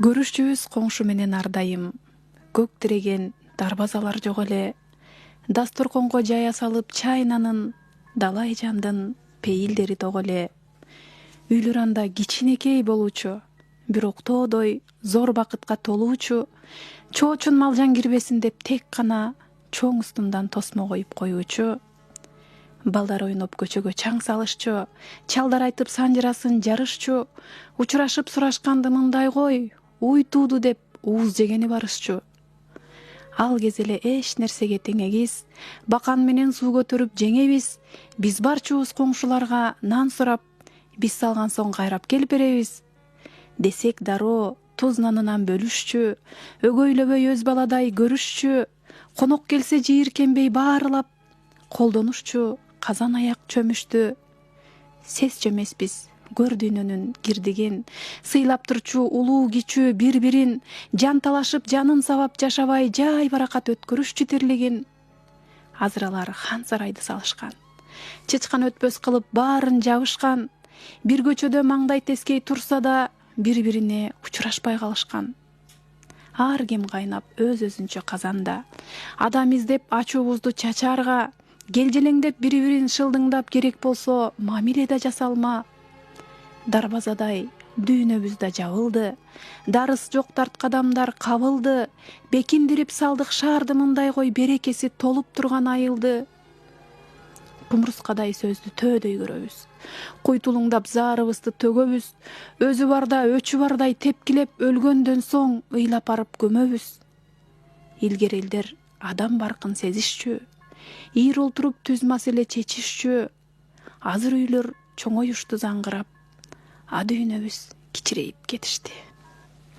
Көрүшчүбүз коңшу менен ардайым. Көк тиреген дарбазалар жок эле. Дасторконго жая салып чайнанын, далай жандын пейилдери ток эле. Үйлөр анда кичинекей болуучу, бирок тоодой зор бакытка толуучу. Чоочун малжан кирбесин деп тек гана чоң устундан тосмо коюп коюучу. Балдар ойноп көчөгө чаң салышчу, чалдар айтып санжырасын жарышчу, учурашып сурашканды мындай кой, уйтууду деп ууз жегени барышчу. Ал кез эле эч нерсеге тең эгиз, бакан менен суу көтөрүп жеңебиз, биз барчубуз коңшуларга нан сурап, биз салган соң кайрап келип беребиз. Десек дароо туз нанынан бөлүшчү, өгөйлөбөй өз баладай көрүшчү, конок келсе жийиркенбей баарылап, колдонушчу, казан аяк чөмүштү. Сесчү эмеспиз көр дүйнөнүн кирдигин, сыйлап турчу улуу кичүү бири-бирин, жан талашып жанын сабап жашабай жай баракат өткөрүшчү тирлигин. Азыр алар хан сарайды салышкан, чычкан өтпөс кылып баарын жабышкан, бир көчөдө маңдай тескей турса да бири-бирине учурашпай калышкан. Ар ким кайнап өз-өзүнчө казанда, адам издеп ачуубузду чачаарга, келжелеңдеп бири-бирин шылдыңдап керек болсо мамиле да жасалма. Дарбазадай дүйнөбүз да жабылды, дарыс жок тарткадамдар кабылды, бекиндирип салдык шаарды мындай кой берекеси толуп турган айылды. Кумурскадай сөздү төөдөй көрөбүз, куйтулуңдап заарыбызды төгөбүз, өзү барда өчү бардай тепкилеп өлгөндөн соң ыйлап барып көмөбүз. Илгери элдер адам баркын сезишчү, ийир олтуруп түз маселе чечишчү. Азыр үйлөр чоңоюшту заңгырап, а дүйнөбүз кичирейип кетишти.